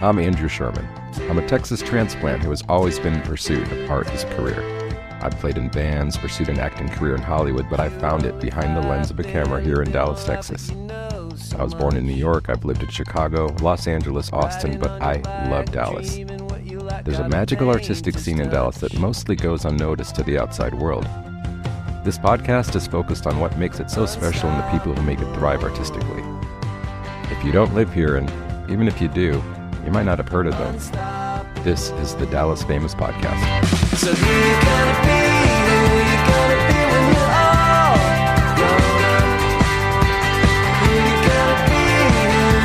I'm Andrew Sherman. I'm a Texas transplant who has always been in pursuit of art as a career. I've played in bands, pursued an acting career in Hollywood, but I found it behind the lens of a camera here in Dallas, Texas. I was born in New York, I've lived in Chicago, Los Angeles, Austin, but I love Dallas. There's a magical artistic scene in Dallas that mostly goes unnoticed to the outside world. This podcast is focused on what makes it so special and the people who make it thrive artistically. If you don't live here, and even if you do, you might not have heard of them. This is the Dallas Famous Podcast. So who you gonna be? Who you gonna be when you're all grown up? Who you gonna be?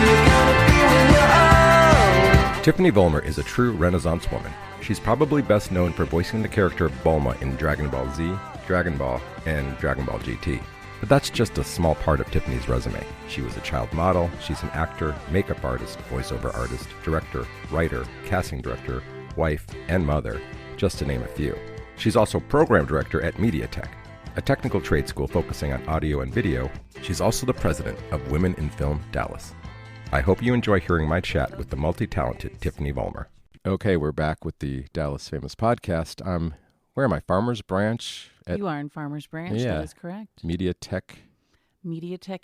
Who you gonna be when you're old? Tiffany Vollmer is a true Renaissance woman. She's probably best known for voicing the character of Bulma in Dragon Ball Z, Dragon Ball, and Dragon Ball GT. But that's just a small part of Tiffany's resume. She was a child model, she's an actor, makeup artist, voiceover artist, director, writer, casting director, wife, and mother, just to name a few. She's also program director at MediaTech-a, a technical trade school focusing on audio and video. She's also the president of Women in Film Dallas. I hope you enjoy hearing my chat with the multi-talented Tiffany Vollmer. Okay, we're back with the Dallas Famous Podcast. Where am I? Farmers Branch? You are in Farmers Branch. Yeah. That is correct. MediaTech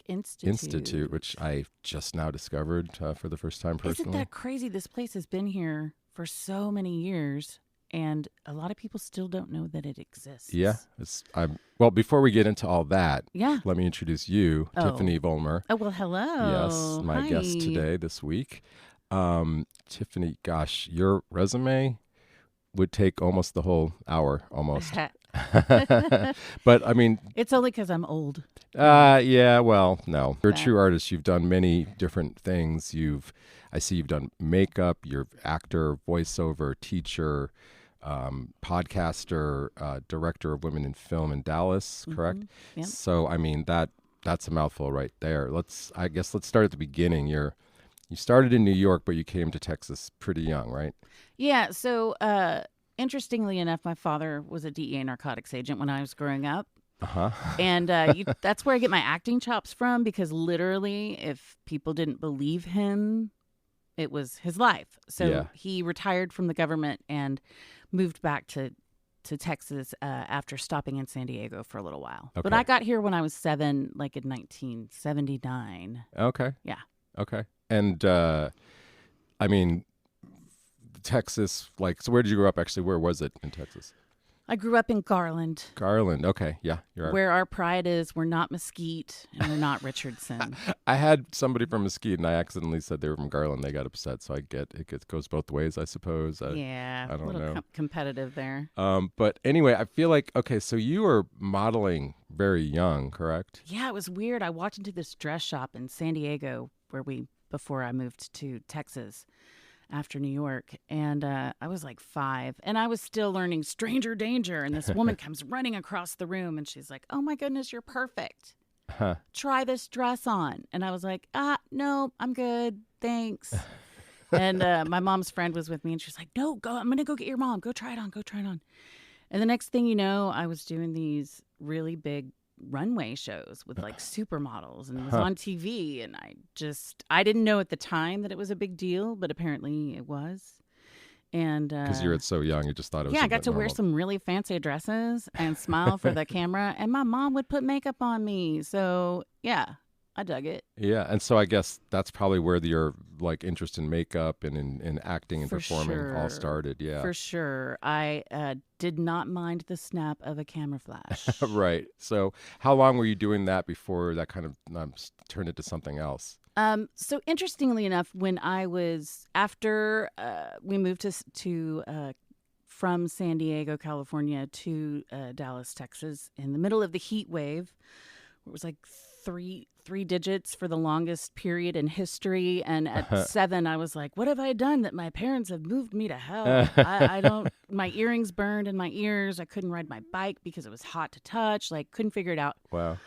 Institute. Which I just now discovered for the first time personally. Isn't that crazy? This place has been here for so many years, and a lot of people still don't know that it exists. Yeah. Well, before we get into all that, Yeah. let me introduce you, Oh. Tiffany Vollmer. Oh, well, hello. Yes, my Hi. guest today, this week. Tiffany, gosh, your resume would take almost the whole hour, almost. But, I mean... It's only because I'm old. Yeah, well, no. You're a That- true artist. You've done many different things. I see you've done makeup, you're actor, voiceover, teacher, podcaster, director of Women in Film in Dallas, correct? Yep. So, I mean, that's a mouthful right there. Let's start at the beginning. You started in New York, but you came to Texas pretty young, right? Yeah, so interestingly enough, my father was a DEA narcotics agent when I was growing up. Uh-huh. And that's where I get my acting chops from, because literally, if people didn't believe him, it was his life. So Yeah. he retired from the government and moved back to Texas after stopping in San Diego for a little while. But Okay. I got here when I was 7, like in 1979. Okay. Yeah. Okay. And, I mean, Texas, so where did you grow up, actually? Where was it in Texas? I grew up in Garland, Garland. Okay. Yeah. You're right. where our pride is. We're not Mesquite and we're not Richardson. I had somebody from Mesquite, and I accidentally said they were from Garland. They got upset, so it goes both ways, I suppose. Yeah, I don't a little know. competitive there. But anyway, I feel like, okay, so you were modeling very young, correct? Yeah, it was weird. I walked into this dress shop in San Diego before I moved to Texas after New York, and I was like 5, and I was still learning stranger danger, and this woman comes running across the room, and she's like, "Oh my goodness, you're perfect. Huh. Try this dress on." And I was like, no, I'm good, thanks. And my mom's friend was with me, and she's like, "No, go, I'm gonna go get your mom. Go try it on." And the next thing you know, I was doing these really big runway shows with like supermodels, and it was on TV, and I didn't know at the time that it was a big deal, but apparently it was. And Because you were so young, you just thought it was yeah, I got to normal. wear some really fancy dresses and smile for the camera, and my mom would put makeup on me, so yeah, I dug it. Yeah, and so I guess that's probably where your interest in makeup and in acting and For performing all sure. started. Yeah, For sure. I did not mind the snap of a camera flash. right. So how long were you doing that before that kind of turned into something else? So interestingly enough, after we moved from San Diego, California to Dallas, Texas, in the middle of the heat wave, it was like three digits for the longest period in history. And at 7, I was like, what have I done that my parents have moved me to hell? I don't, my earrings burned in my ears. I couldn't ride my bike because it was hot to touch. Couldn't figure it out. Wow.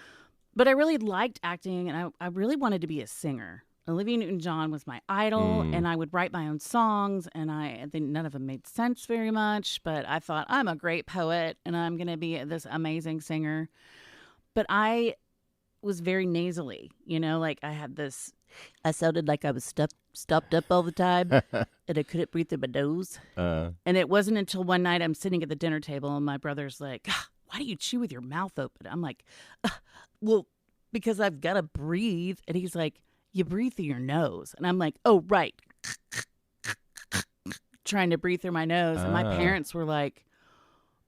But I really liked acting, and I really wanted to be a singer. Olivia Newton-John was my idol, and I would write my own songs, and I think none of them made sense very much, but I thought, I'm a great poet, and I'm going to be this amazing singer. But I was very nasally, like I had this, I sounded like I was stopped up all the time and I couldn't breathe through my nose. And it wasn't until one night I'm sitting at the dinner table and my brother's like, why do you chew with your mouth open? I'm like, well, because I've got to breathe. And he's like, you breathe through your nose. And I'm like, oh, right. Trying to breathe through my nose. And my parents were like,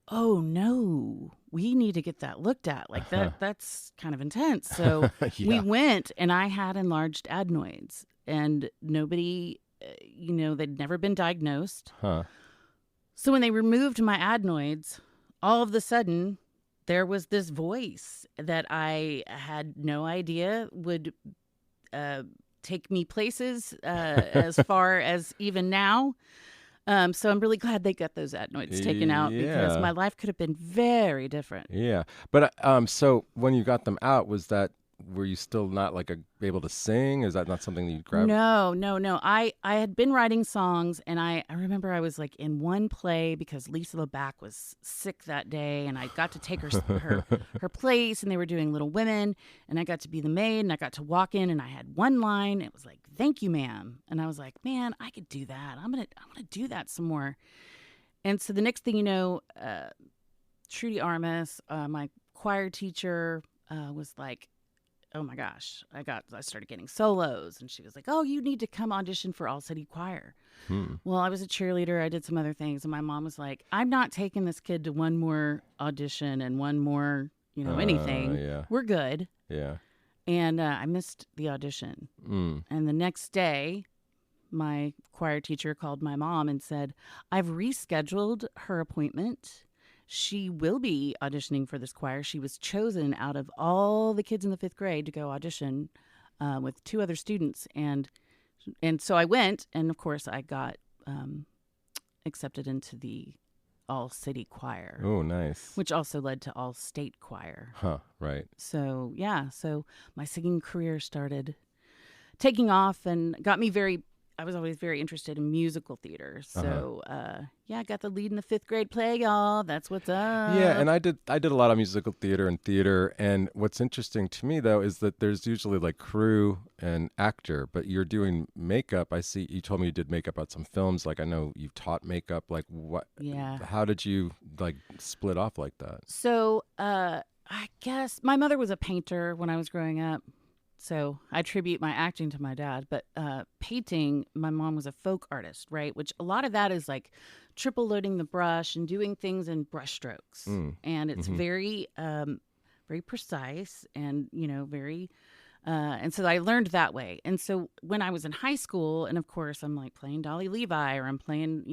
oh, no, we need to get that looked at. Like that's kind of intense. So we went and I had enlarged adenoids and nobody, they'd never been diagnosed. So when they removed my adenoids, all of a sudden there was this voice that I had no idea would take me places as far as even now. So I'm really glad they got those adenoids taken out because my life could have been very different. Yeah. But so when you got them out, were you still not able to sing? Is that not something that you grabbed? No. I had been writing songs and I remember I was in one play because Lisa LeBac was sick that day and I got to take her place and they were doing Little Women and I got to be the maid and I got to walk in and I had one line. It was like, thank you, ma'am. And I was like, man, I could do that. I'm going to do that some more. And so the next thing you know, Trudy Armas, my choir teacher, was like, oh my gosh, I started getting solos. And she was like, oh, you need to come audition for All City Choir. Well, I was a cheerleader. I did some other things. And my mom was like, I'm not taking this kid to one more audition and one more, anything. Yeah. We're good. Yeah. And I missed the audition. And the next day, my choir teacher called my mom and said, I've rescheduled her appointment. She will be auditioning for this choir. She was chosen out of all the kids in the 5th grade to go audition with 2 other students. And so I went, and of course I got accepted into the all-city choir. Oh, nice. Which also led to all-state choir. Right. So, yeah. So my singing career started taking off and got me I was always very interested in musical theater. So, I got the lead in the 5th grade play, y'all. That's what's up. Yeah, and I did a lot of musical theater and theater. And what's interesting to me, though, is that there's usually crew and actor, but you're doing makeup. I see you told me you did makeup on some films. I know you've taught makeup. What? Yeah. How did you split off like that? So, I guess my mother was a painter when I was growing up. So I attribute my acting to my dad, but painting, my mom was a folk artist, right? Which a lot of that is triple loading the brush and doing things in brush strokes. And it's very, very precise and, very, and so I learned that way. And so when I was in high school, and of course I'm playing Dolly Levi or I'm playing,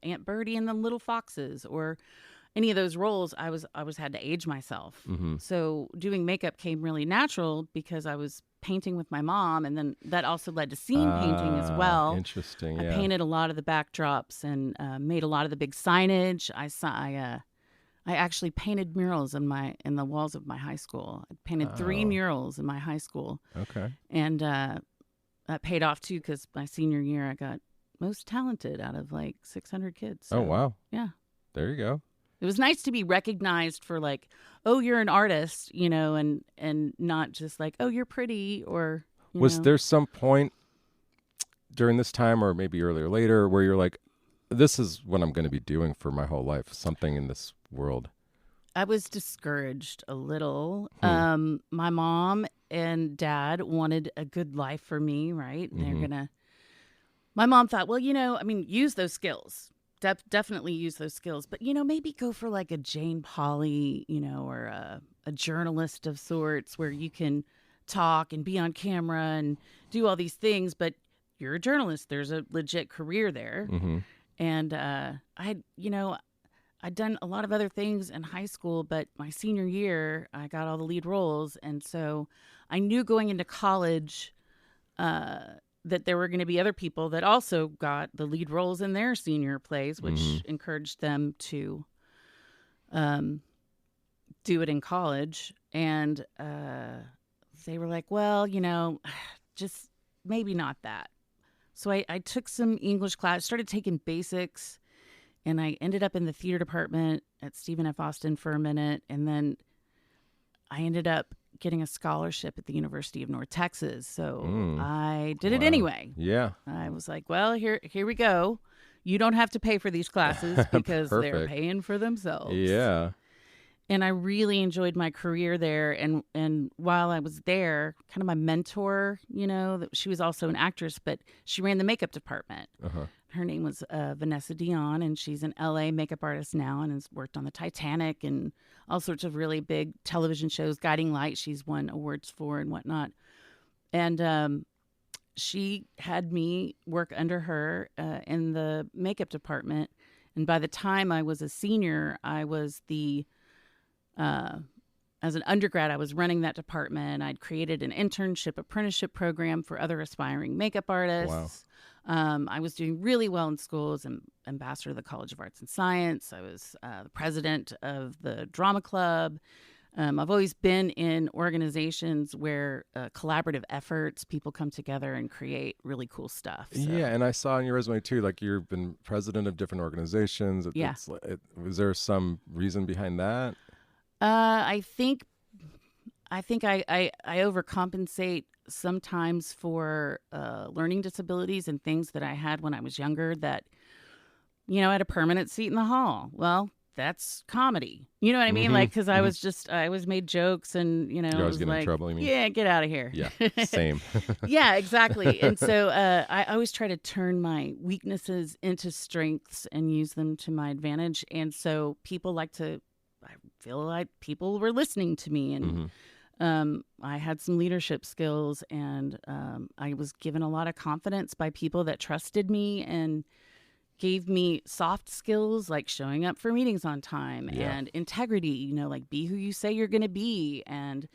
Aunt Birdie and the Little Foxes or any of those roles, I was had to age myself. So doing makeup came really natural because I was painting with my mom, and then that also led to scene painting as well. Interesting. I painted a lot of the backdrops and made a lot of the big signage. I actually painted murals in the walls of my high school. I painted 3 murals in my high school. Okay. And that paid off too because my senior year I got most talented out of 600 kids. So, oh wow. Yeah. There you go. It was nice to be recognized for oh, you're an artist, and not just oh, you're pretty or. Was there some point during this time or maybe earlier or later where you're this is what I'm going to be doing for my whole life, something in this world? I was discouraged a little. My mom and dad wanted a good life for me, right? And my mom thought, well, use those skills. Definitely use those skills, but maybe go for a Jane Pauley, or a journalist of sorts where you can talk and be on camera and do all these things, but you're a journalist. There's a legit career there. And I'd done a lot of other things in high school, but my senior year I got all the lead roles, and so I knew going into college that there were going to be other people that also got the lead roles in their senior plays, which encouraged them to do it in college. And they were like, well, just maybe not that. So I took some English class, started taking basics, and I ended up in the theater department at Stephen F. Austin for a minute. And then I ended up getting a scholarship at the University of North Texas. So Mm. I did it Wow. anyway. Yeah. I was like, well, here we go. You don't have to pay for these classes because they're Perfect. paying for themselves. Yeah. And I really enjoyed my career there. And while I was there, kind of my mentor, she was also an actress, but she ran the makeup department. Uh-huh. Her name was Vanessa Dion, and she's an LA makeup artist now and has worked on the Titanic and all sorts of really big television shows. Guiding Light, she's won awards for and whatnot. And she had me work under her in the makeup department. And by the time I was a senior, I was as an undergrad, I was running that department. I'd created an internship apprenticeship program for other aspiring makeup artists. Wow. I was doing really well in school as an ambassador of the College of Arts and Science. I was the president of the drama club. I've always been in organizations where collaborative efforts, people come together and create really cool stuff. So. Yeah, and I saw on your resume too, like you've been president of different organizations. Yeah. Was there some reason behind that? I think I overcompensate sometimes for learning disabilities and things that I had when I was younger that, I had a permanent seat in the hall. Well, that's comedy. You know what I mean? Mm-hmm. Like, because I was made jokes and, You always get in trouble, you mean? Yeah, get out of here. Yeah, same. Yeah, exactly. And so I always try to turn my weaknesses into strengths and use them to my advantage. And so I feel like people were listening to me, and I had some leadership skills, and I was given a lot of confidence by people that trusted me and gave me soft skills like showing up for meetings on time and integrity, like be who you say you're going to be. And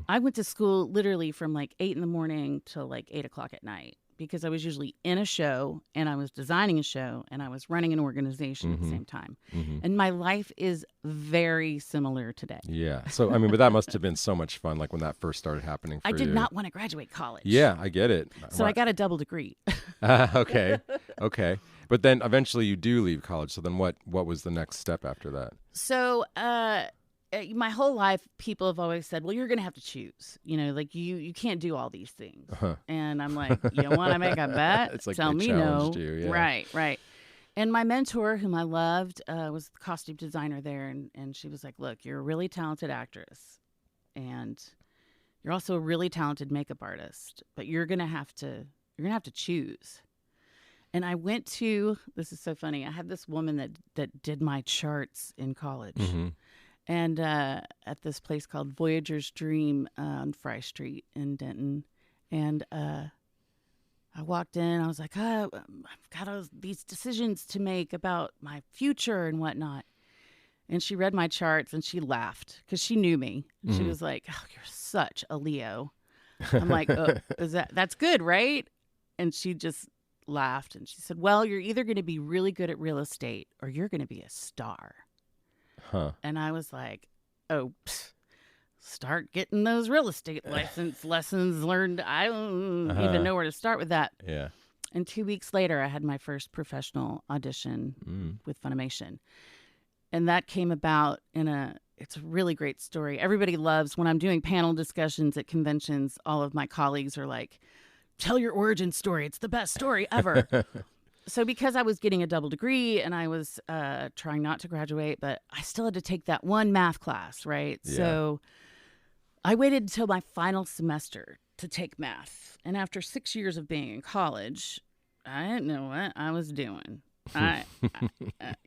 I went to school literally from like 8 a.m. till like 8 o'clock at night, because I was usually in a show and I was designing a show and I was running an organization at the same time. And my life is very similar today. Yeah. So, but that must have been so much fun, like when that first started happening for you. I did not want to graduate college. Yeah, I get it. So I got a double degree. Okay. But then eventually you do leave college. So then what was the next step after that? So my whole life, people have always said, well, you're going to have to choose. Like you can't do all these things. And I'm like, you want to make a bet? It's like Tell they me no. challenged you, yeah. Right. And my mentor, whom I loved, was the costume designer there. And she was like, look, you're a really talented actress. And you're also a really talented makeup artist. But you're going to have to choose. And I went to, this is so funny, I had this woman that did my charts in college. And at this place called Voyager's Dream on Fry Street in Denton. And I walked in, I was like, I've got all these decisions to make about my future and whatnot. And she read my charts and she laughed because she knew me. And she was like, oh, you're such a Leo. I'm like, oh, that's good, right? And she just laughed and she said, well, you're either going to be really good at real estate or you're going to be a star. And I was like, oh, start getting those real estate license lessons learned. I don't even know where to start with that. Yeah. And 2 weeks later, I had my first professional audition with Funimation. And that came about it's a really great story. Everybody loves, when I'm doing panel discussions at conventions, all of my colleagues are like, tell your origin story. It's the best story ever. So because I was getting a double degree and I was trying not to graduate, but I still had to take that one math class, right? Yeah. So I waited until my final semester to take math. And after 6 years of being in college, I didn't know what I was doing.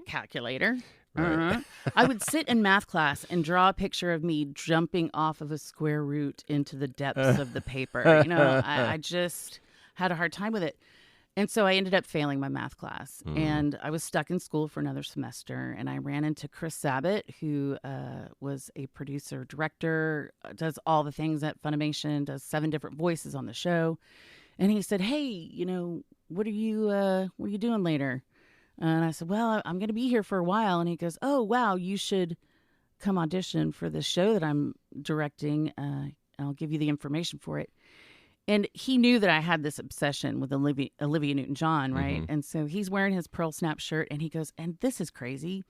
Calculator. Right. I would sit in math class and draw a picture of me jumping off of a square root into the depths of the paper. I just had a hard time with it. And so I ended up failing my math class. And I was stuck in school for another semester. And I ran into Chris Sabat, who was a producer, director, does all the things at Funimation, does 7 different voices on the show. And he said, hey, what are you doing later? And I said, well, I'm going to be here for a while. And he goes, oh, wow, you should come audition for this show that I'm directing. I'll give you the information for it. And he knew that I had this obsession with Olivia Newton-John, right? And so he's wearing his Pearl Snap shirt, and he goes, and this is crazy,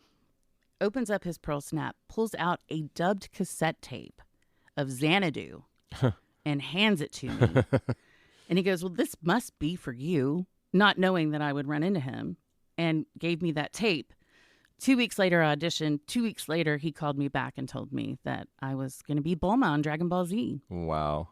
opens up his Pearl Snap, pulls out a dubbed cassette tape of Xanadu and hands it to me. And he goes, well, this must be for you, not knowing that I would run into him, and gave me that tape. 2 weeks later, I auditioned. 2 weeks later, he called me back and told me that I was going to be Bulma on Dragon Ball Z. Wow.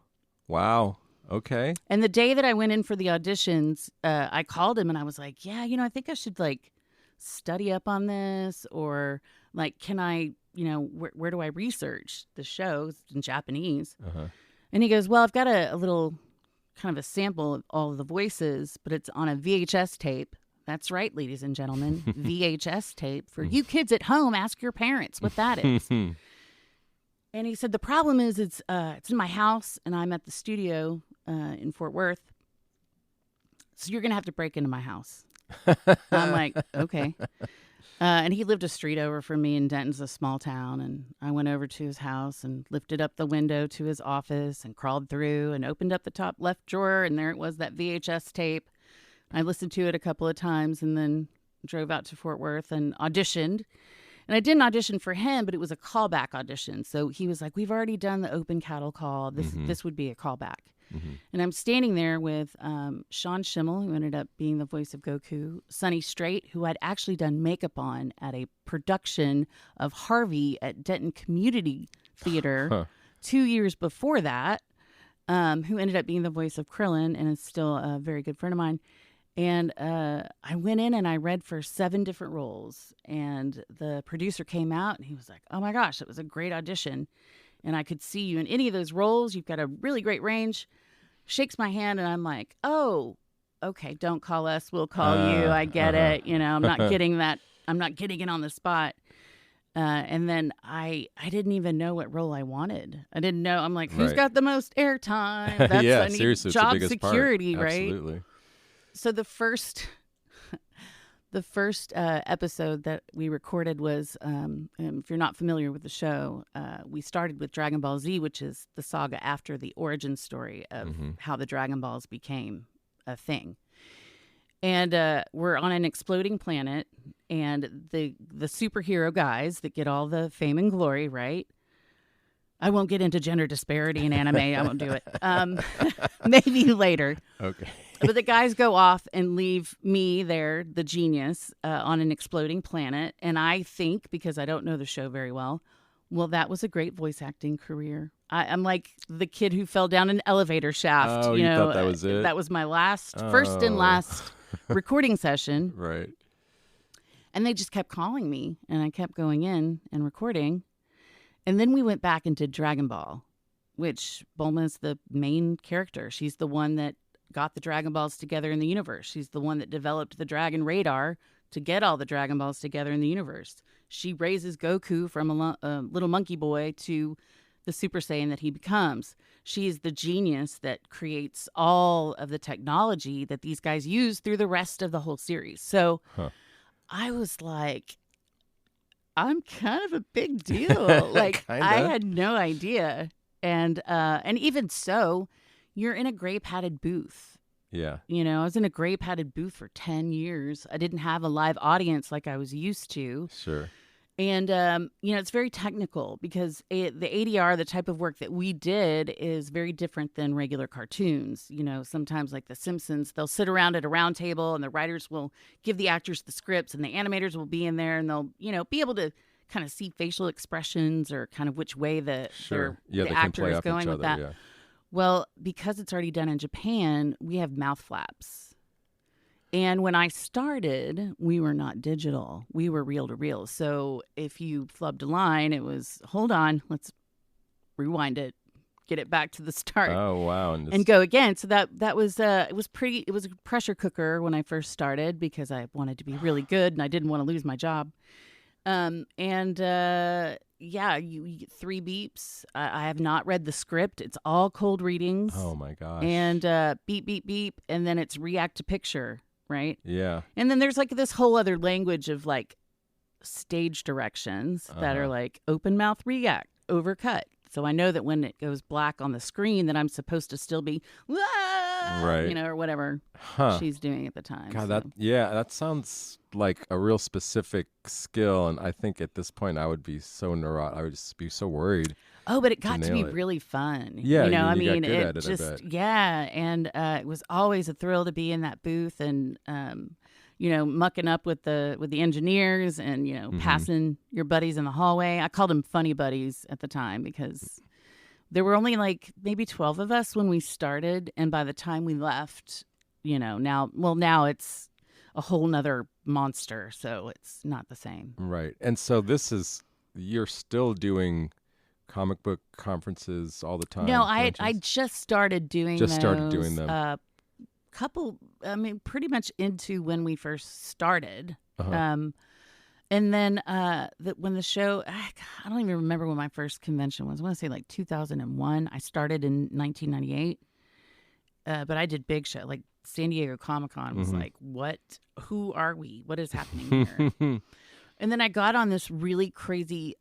Okay. And the day that I went in for the auditions, I called him and I was like, yeah, I think I should like study up on this, or like, can I, where do I research the shows in Japanese? Uh-huh. And he goes, well, I've got a little kind of a sample of all of the voices, but it's on a VHS tape. That's right, ladies and gentlemen, VHS tape. For you kids at home, ask your parents what that is. And he said, the problem is it's in my house and I'm at the studio in Fort Worth. So you're going to have to break into my house. I'm like, okay. And he lived a street over from me, and Denton's a small town. And I went over to his house and lifted up the window to his office and crawled through and opened up the top left drawer. And there it was, that VHS tape. I listened to it a couple of times and then drove out to Fort Worth and auditioned. And I didn't audition for him, but it was a callback audition. So he was like, we've already done the open cattle call. This would be a callback. Mm-hmm. And I'm standing there with Sean Schimmel, who ended up being the voice of Goku, Sonny Strait, who I'd actually done makeup on at a production of Harvey at Denton Community Theater 2 years before that, who ended up being the voice of Krillin and is still a very good friend of mine. And I went in and I read for 7 different roles. And the producer came out and he was like, oh my gosh, it was a great audition. And I could see you in any of those roles. You've got a really great range. Shakes my hand and I'm like, oh, okay, don't call us. We'll call you. I get it. I'm not getting that. I'm not getting it on the spot. And then I didn't even know what role I wanted. I didn't know. I'm like, who's got the most airtime? That's I need seriously, job it's the biggest security, part. right? Absolutely. So the first episode that we recorded was, if you're not familiar with the show, we started with Dragon Ball Z, which is the saga after the origin story of how the Dragon Balls became a thing. And we're on an exploding planet, and the superhero guys that get all the fame and glory, right? I won't get into gender disparity in anime. I won't do it. Maybe later. Okay. But the guys go off and leave me there, the genius, on an exploding planet. And I think, because I don't know the show very well, that was a great voice acting career. I'm like the kid who fell down an elevator shaft. Oh, you thought that was it? That was my first and last recording session. Right. And they just kept calling me, and I kept going in and recording. And then we went back and did Dragon Ball, which Bulma is the main character. She's the one that got the Dragon Balls together in the universe. She's the one that developed the Dragon Radar to get all the Dragon Balls together in the universe. She raises Goku from a little monkey boy to the Super Saiyan that he becomes. She is the genius that creates all of the technology that these guys use through the rest of the whole series. So I was like, I'm kind of a big deal. Like, I had no idea. And even so, you're in a gray padded booth. Yeah. I was in a gray padded booth for 10 years. I didn't have a live audience like I was used to. Sure. And, it's very technical because the ADR, the type of work that we did, is very different than regular cartoons. Sometimes like The Simpsons, they'll sit around at a round table and the writers will give the actors the scripts and the animators will be in there and they'll, be able to kind of see facial expressions or kind of which way the actor is going with that. Yeah. Well, because it's already done in Japan, we have mouth flaps. And when I started, we were not digital. We were reel to reel. So if you flubbed a line, it was, hold on, let's rewind it, get it back to the start. Oh, wow. And go again. So that was, it was a pressure cooker when I first started because I wanted to be really good and I didn't want to lose my job. You 3 beeps. I have not read the script. It's all cold readings. Oh my gosh. And beep, beep, beep. And then it's react to picture, right? Yeah. And then there's like this whole other language of like stage directions that are like open mouth react, overcut. So I know that when it goes black on the screen that I'm supposed to still be, Right. or whatever Huh. she's doing at the time. God, so. that sounds like a real specific skill, and I think at this point I would be so neurotic. I would just be so worried. Oh, but it got to be nail it. really fun. Yeah, I you got mean, good at it, I just, bet. yeah. And it was always a thrill to be in that booth and, mucking up with the engineers and, Mm-hmm. passing your buddies in the hallway. I called them funny buddies at the time because there were only like maybe 12 of us when we started. And by the time we left, now it's a whole nother monster. So it's not the same. Right. And so you're still doing comic book conferences all the time? No, I conventions? just started doing Just those, started doing them. pretty much into when we first started. Uh-huh. And then when the show, I don't even remember when my first convention was. I want to say like 2001. I started in 1998. But I did big show, like San Diego Comic-Con was like, what? Who are we? What is happening here? And then I got on this really crazy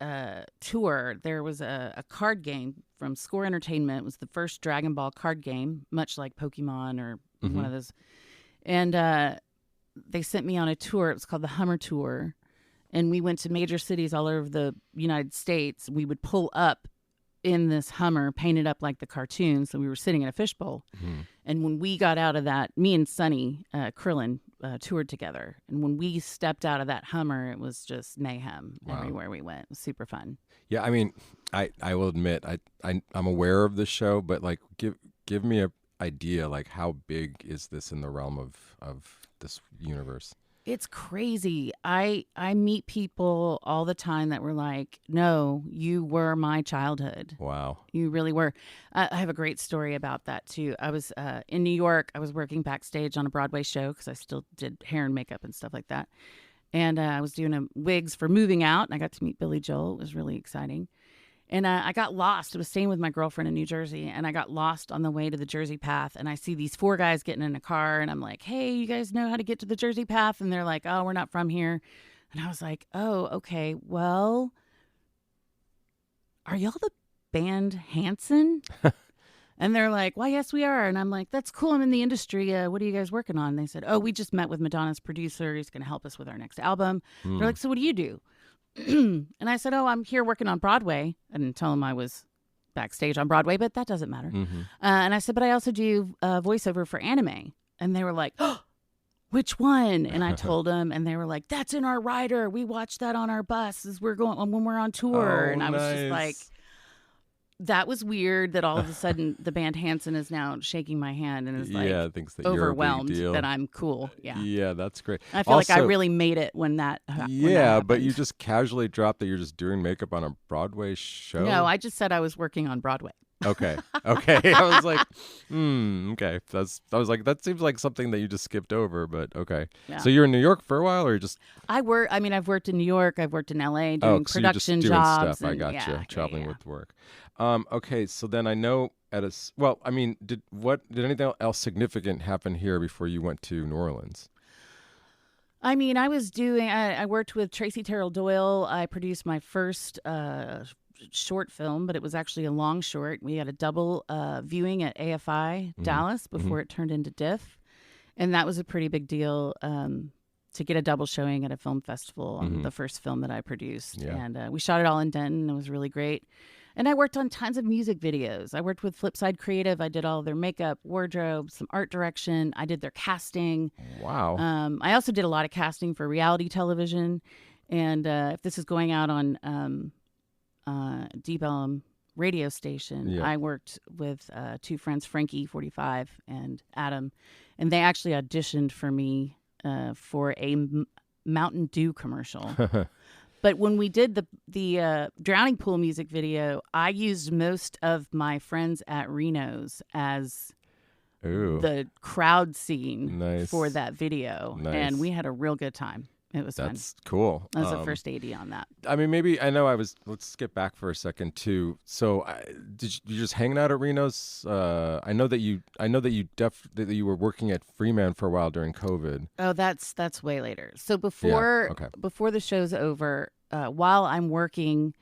tour. There was a card game from Score Entertainment. It was the first Dragon Ball card game, much like Pokemon or one of those. And they sent me on a tour. It was called the Hummer Tour. And we went to major cities all over the United States. We would pull up in this Hummer, painted up like the cartoon. So we were sitting in a fishbowl. And when we got out of that, me and Sonny Krillin toured together. And when we stepped out of that Hummer, it was just mayhem everywhere we went. It was super fun. Yeah, I mean, I will admit, I'm aware of this show, but like, give me a idea, like how big is this in the realm of this universe? It's crazy. I meet people all the time that were like, no, you were my childhood. Wow. You really were. I have a great story about that, too. I was in New York. I was working backstage on a Broadway show because I still did hair and makeup and stuff like that. And I was doing wigs for Moving Out, and I got to meet Billy Joel. It was really exciting. And I got lost. I was staying with my girlfriend in New Jersey, and I got lost on the way to the Jersey Path. And I see these 4 guys getting in a car, and I'm like, hey, you guys know how to get to the Jersey Path? And they're like, oh, we're not from here. And I was like, oh, okay, well, are y'all the band Hanson? And they're like, well, yes, we are. And I'm like, that's cool. I'm in the industry. What are you guys working on? And they said, oh, we just met with Madonna's producer. He's going to help us with our next album. They're like, so what do you do? And I said, oh, I'm here working on Broadway. I didn't tell them I was backstage on Broadway, but that doesn't matter. And I said, but I also do voiceover for anime. And they were like, oh, which one? And I told them, and they were like, that's in our rider. We watch that on our bus as we're going when we're on tour. Oh, and I was just nice. like, that was weird that all of a sudden the band Hanson is now shaking my hand and is like thinks that overwhelmed you're a big deal. that I'm cool. Yeah. That's great. I feel like I Also- really made it when that when that Yeah, but you happened. just casually dropped that you're just doing makeup on a Broadway show. No, I just said I was working on Broadway. Okay. I was like, okay. I was like, that seems like something that you just skipped over, but okay. Yeah. So you're in New York for a while, or you're just I've worked in New York. I've worked in LA doing so you're just production doing jobs. stuff. I and- got yeah, you. yeah, Traveling yeah. with work. Okay. So then I know did anything else significant happen here before you went to New Orleans? I mean, I worked with Tracy Terrell Doyle. I produced my first short film, but it was actually a long short. We had a double viewing at AFI Dallas before it turned into DIF. And that was a pretty big deal to get a double showing at a film festival on the first film that I produced. Yeah. And we shot it all in Denton. It was really great. And I worked on tons of music videos. I worked with Flipside Creative. I did all their makeup, wardrobe, some art direction. I did their casting. Wow. I also did a lot of casting for reality television. And if this is going out on Deep Elm radio station, Yeah. I worked with 2 friends, Frankie, 45, and Adam. And they actually auditioned for me for a Mountain Dew commercial. But when we did the Drowning Pool music video, I used most of my friends at Reno's as Ooh. the crowd scene Nice. for that video. Nice. And we had a real good time. It was fun. That's cool. I was the first AD on that. I mean, let's skip back for a second too. So you just hanging out at Reno's? I know that you were working at Freeman for a while during COVID. Oh, that's way later. So before okay. before the show's over, while I'm working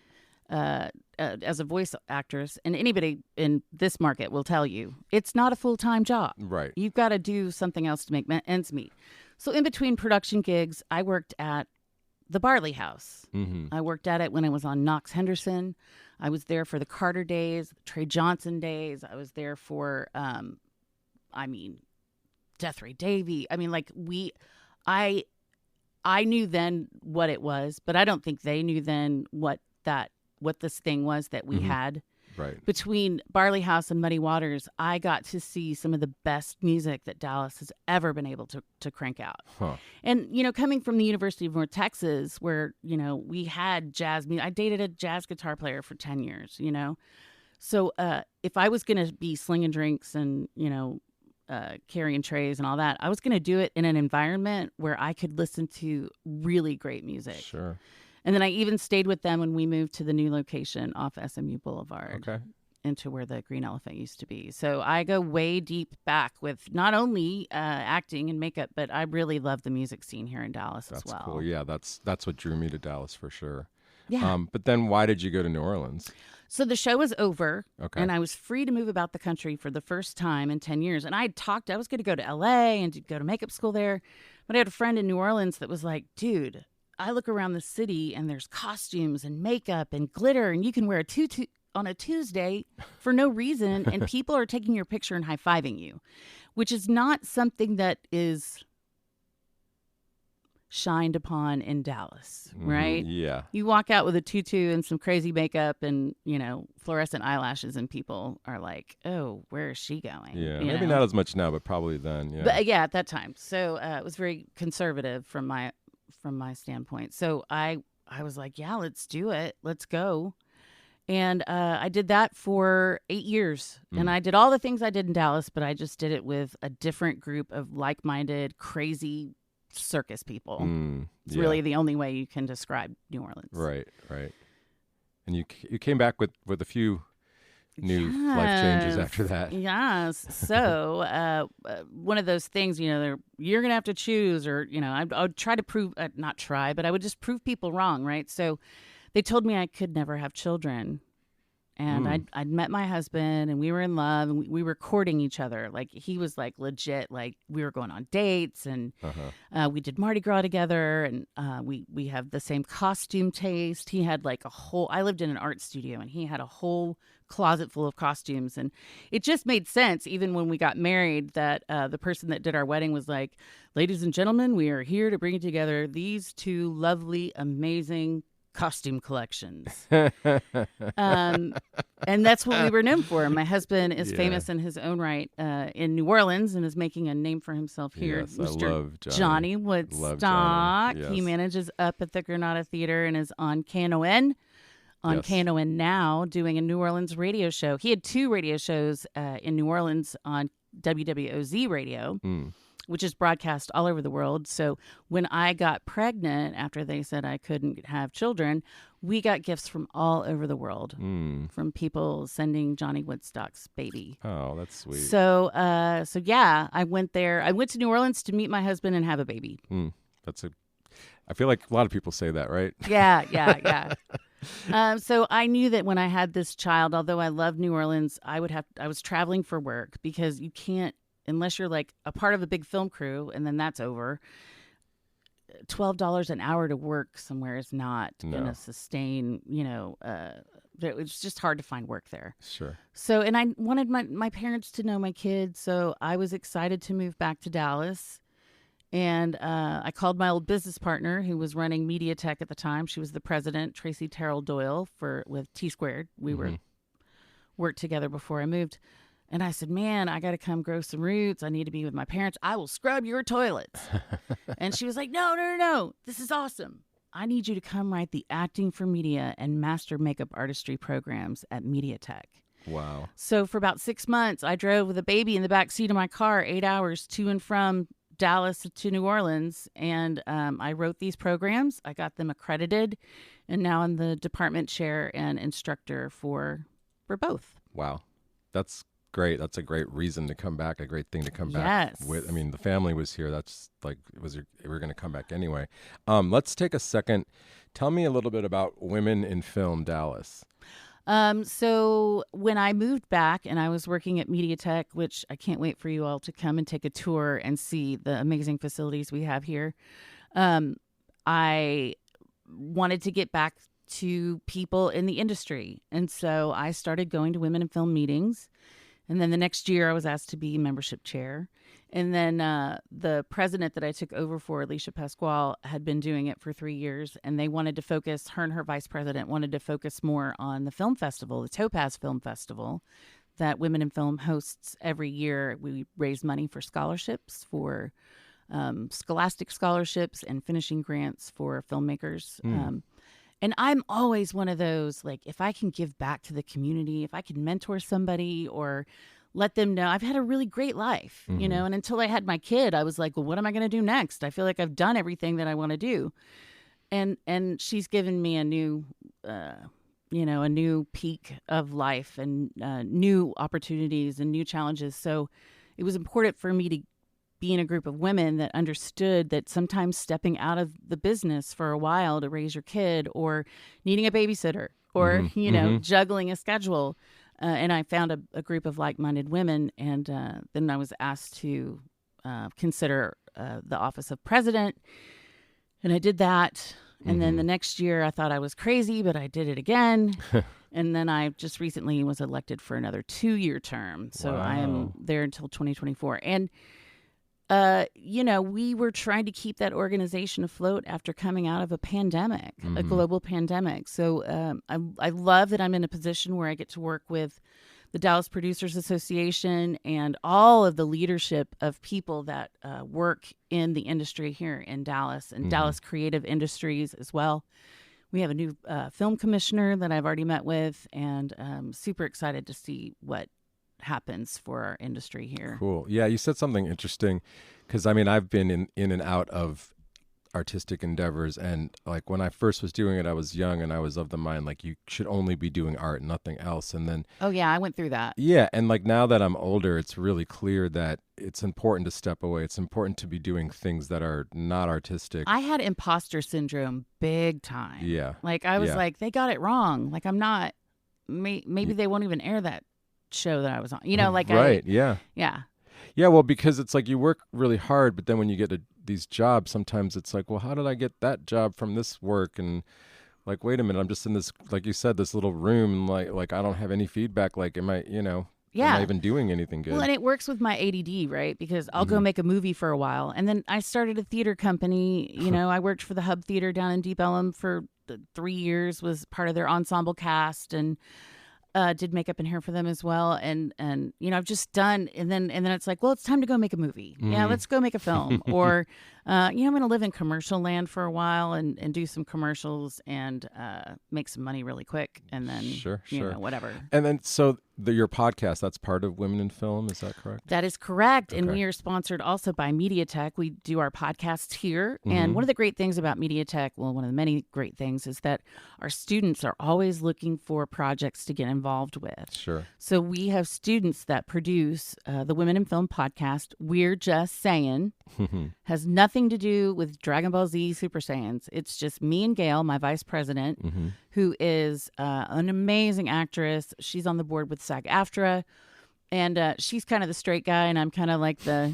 at as a voice actress, and anybody in this market will tell you, it's not a full-time job. Right. You've got to do something else to make ends meet. So in between production gigs, I worked at the Barley House. Mm-hmm. I worked at it when I was on Knox Henderson. I was there for the Carter days, Trey Johnson days. I was there for, Death Ray Davy. I mean, like I knew then what it was, but I don't think they knew then what this thing was that we had. Right. Between Barley House and Muddy Waters, I got to see some of the best music that Dallas has ever been able to crank out. Huh. And, coming from the University of North Texas, where, we had jazz music, I dated a jazz guitar player for 10 years, So if I was going to be slinging drinks and, carrying trays and all that, I was going to do it in an environment where I could listen to really great music. Sure. And then I even stayed with them when we moved to the new location off SMU Boulevard. Okay. Into where the Green Elephant used to be. So I go way deep back with not only acting and makeup, but I really love the music scene here in Dallas as well. That's cool. Yeah, that's what drew me to Dallas for sure. Yeah. But then why did you go to New Orleans? So the show was over, Okay. and I was free to move about the country for the first time in 10 years. And I was going to go to L.A. and go to makeup school there. But I had a friend in New Orleans that was like, dude, I look around the city and there's costumes and makeup and glitter, and you can wear a tutu on a Tuesday for no reason, and people are taking your picture and high-fiving you, which is not something that is shined upon in Dallas, right? Yeah. You walk out with a tutu and some crazy makeup and, fluorescent eyelashes, and people are like, oh, where is she going? Yeah. Maybe not as much now, but probably then. Yeah. But yeah, at that time. So it was very conservative from my standpoint. So I was like, yeah, let's do it. Let's go. And I did that for 8 years. And I did all the things I did in Dallas, but I just did it with a different group of like-minded, crazy circus people. It's really the only way you can describe New Orleans. Right. And you came back with a few new life changes after that. Yes. So one of those things, you're going to have to choose, or, I would try to prove, not try, but I would just prove people wrong, right? So they told me I could never have children. And I'd met my husband, and we were in love, and we were courting each other. Like, he was like legit, like we were going on dates, and we did Mardi Gras together, and we have the same costume taste. He had like I lived in an art studio, and he had a whole closet full of costumes, and it just made sense. Even when we got married, that the person that did our wedding was like, ladies and gentlemen, we are here to bring together these two lovely, amazing costume collections. And that's what we were known for. My husband is famous in his own right in New Orleans, and is making a name for himself here. Yes, Mr. I love Johnny Woodstock. Love Johnny, yes. He manages up at the Granada Theater and is on KNON. Yes. KNON now, doing a New Orleans radio show. He had 2 radio shows in New Orleans on WWOZ radio, which is broadcast all over the world. So when I got pregnant, after they said I couldn't have children, we got gifts from all over the world, from people sending Johnny Woodstock's baby. Oh, that's sweet. So yeah, I went there. I went to New Orleans to meet my husband and have a baby. I feel like a lot of people say that, right? Yeah. So I knew that when I had this child, although I loved New Orleans, I was traveling for work, because you can't, unless you're like a part of a big film crew, and then that's over. $12 an hour to work somewhere is not going to sustain, it's just hard to find work there. Sure. So, and I wanted my parents to know my kids, so I was excited to move back to Dallas. And I called my old business partner, who was running MediaTech at the time. She was the president, Tracy Terrell Doyle, with T Squared. We worked together before I moved. And I said, man, I got to come grow some roots. I need to be with my parents. I will scrub your toilets. And she was like, no. This is awesome. I need you to come write the acting for media and master makeup artistry programs at MediaTech. Wow. So for about 6 months, I drove with a baby in the back seat of my car, 8 hours to and from Dallas to New Orleans. And I wrote these programs. I got them accredited. And now I'm the department chair and instructor for both. Wow. That's great. That's a great reason to come back. A great thing to come back with. I mean, the family was here. That's like, we're going to come back anyway. Let's take a second. Tell me a little bit about Women in Film Dallas. So when I moved back and I was working at MediaTech, which I can't wait for you all to come and take a tour and see the amazing facilities we have here, I wanted to get back to people in the industry. And so I started going to women in film meetings. And then the next year I was asked to be membership chair. And then the president that I took over for, Alicia Pasquale, had been doing it for 3 years. And they wanted to focus, her and her vice president wanted to focus more on the film festival, the Topaz Film Festival that Women in Film hosts every year. We raise money for scholarships, for scholastic scholarships and finishing grants for filmmakers. And I'm always one of those, like, if I can give back to the community, if I can mentor somebody or let them know I've had a really great life, you know, and until I had my kid, I was like, well, what am I going to do next? I feel like I've done everything that I want to do. And she's given me a new, a new peak of life and new opportunities and new challenges. So it was important for me to be in a group of women that understood that sometimes stepping out of the business for a while to raise your kid or needing a babysitter or, juggling a schedule. And I found a group of like-minded women. And then I was asked to consider the office of president. And I did that. And then the next year I thought I was crazy, but I did it again. And then I just recently was elected for another 2-year term. So I am there until 2024. And we were trying to keep that organization afloat after coming out of a pandemic, a global pandemic. So I love that I'm in a position where I get to work with the Dallas Producers Association and all of the leadership of people that work in the industry here in Dallas and Dallas Creative Industries as well. We have a new film commissioner that I've already met with, and I'm super excited to see what happens for our industry here. Cool. Yeah, you said something interesting because I've been in and out of artistic endeavors, and like when I first was doing it, I was young and I was of the mind like you should only be doing art, nothing else. And then I went through that. Yeah, and like now that I'm older, it's really clear that it's important to step away. It's important to be doing things that are not artistic. I had imposter syndrome big time. Yeah. Like I was like, they got it wrong. Like I'm not. Maybe they won't even air that show that I was on, right. Yeah. Well, because it's like you work really hard, but then when you get these jobs, sometimes it's like, well, how did I get that job from this work? And like, wait a minute, I'm just in this, like you said, this little room, and like I don't have any feedback. Like, am I even doing anything good? Well, and it works with my ADD, right? Because I'll go make a movie for a while, and then I started a theater company. I worked for the Hub Theater down in Deep Ellum for 3 years, was part of their ensemble cast, and did makeup and hair for them as well. And I've just done, and then it's like, well, it's time to go make a movie. Yeah, let's go make a film. Or, I'm going to live in commercial land for a while and do some commercials and make some money really quick. And then, sure. Whatever. And then, so your podcast, that's part of Women in Film, is that correct? That is correct. Okay. And we are sponsored also by MediaTech. We do our podcasts here. And one of the great things about MediaTech, well, one of the many great things, is that our students are always looking for projects to get involved with. Sure. So we have students that produce the Women in Film podcast. We're Just Saying. Has nothing to do with Dragon Ball Z Super Saiyans. It's just me and Gail, my vice president, who is an amazing actress. She's on the board with SAG-AFTRA, and she's kind of the straight guy, and I'm kind of like the,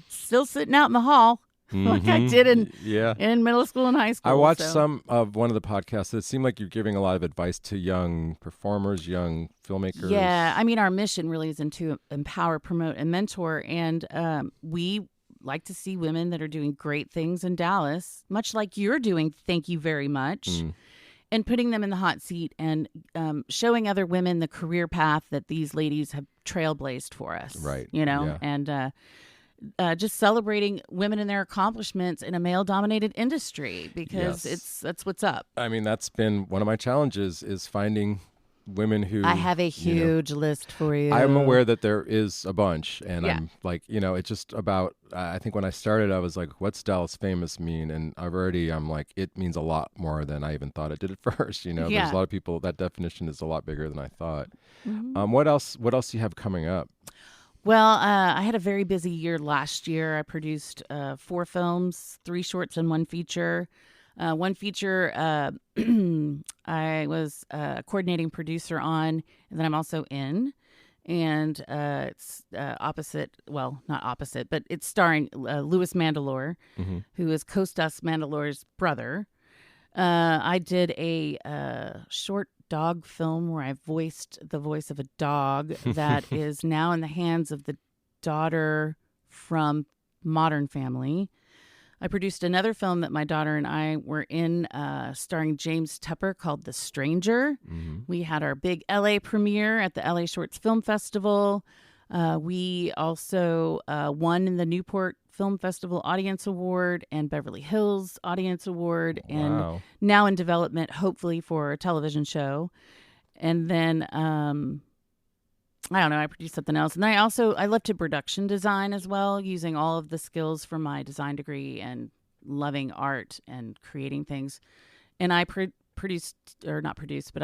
still sitting out in the hall like I did in middle school and high school. I watched some of one of the podcasts. It seemed like you're giving a lot of advice to young performers, young filmmakers. Yeah, our mission really is to empower, promote, and mentor, and we like to see women that are doing great things in Dallas, much like you're doing. Thank you very much. And putting them in the hot seat and showing other women the career path that these ladies have trailblazed for us. Right. And just celebrating women and their accomplishments in a male-dominated industry, because that's what's up. That's been one of my challenges, is finding women who... I have a huge list for you. I'm aware that there is a bunch, and I'm like, it's just about, I think when I started, I was like, what's Dallas famous mean? And I'm like, it means a lot more than I even thought it did at first. There's a lot of people, that definition is a lot bigger than I thought. What else do you have coming up? Well, I had a very busy year last year. I produced 4 films, 3 shorts and 1 feature. One feature I was a coordinating producer on, and then I'm also in. And it's opposite, well, not opposite, but it's starring Louis Mandylor, who is Costas Mandylor's brother. I did a short dog film where I voiced the voice of a dog that is now in the hands of the daughter from Modern Family. I produced another film that my daughter and I were in, starring James Tupper, called The Stranger. We had our big LA premiere at the LA Shorts Film Festival. We also won in the Newport Film Festival Audience Award and Beverly Hills Audience Award, and now in development, hopefully, for a television show. And then I don't know, I produced something else. And then I left to production design as well, using all of the skills from my design degree and loving art and creating things. And I I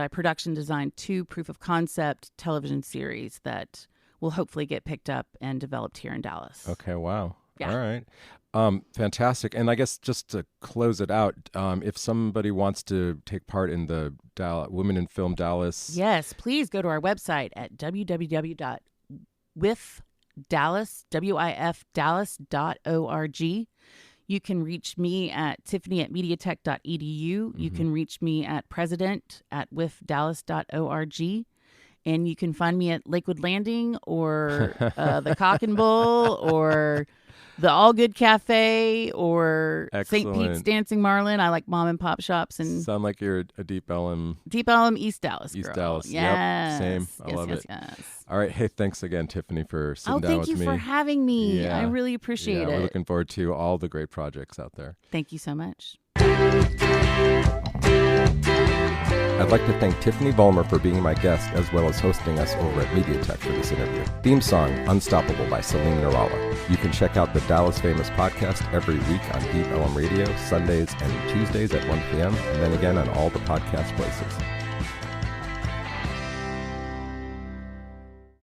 production designed 2 proof of concept television series that will hopefully get picked up and developed here in Dallas. Okay, wow. Yeah. All right. Fantastic. And I guess just to close it out, if somebody wants to take part in the Women in Film Dallas. Yes, please go to our website at www.wifdallas.org. You can reach me at tiffany@mediatech.edu. You can reach me at president@wifdallas.org. And you can find me at Lakewood Landing or the Cock and Bull or the All Good Cafe or St. Pete's Dancing Marlin. I like mom and pop shops. And sound like you're a Deep Ellum, East Dallas girl. East Dallas. Yes. Yep, same. I love it. Yes. All right. Hey, thanks again, Tiffany, for sitting down with me. Thank you for having me. Yeah. I really appreciate it. We're looking forward to all the great projects out there. Thank you so much. I'd like to thank Tiffany Vollmer for being my guest, as well as hosting us over at MediaTech for this interview. Theme song, Unstoppable by Celine Narala. You can check out the Dallas Famous podcast every week on Deep Ellum Radio, Sundays and Tuesdays at 1 p.m., and then again on all the podcast places.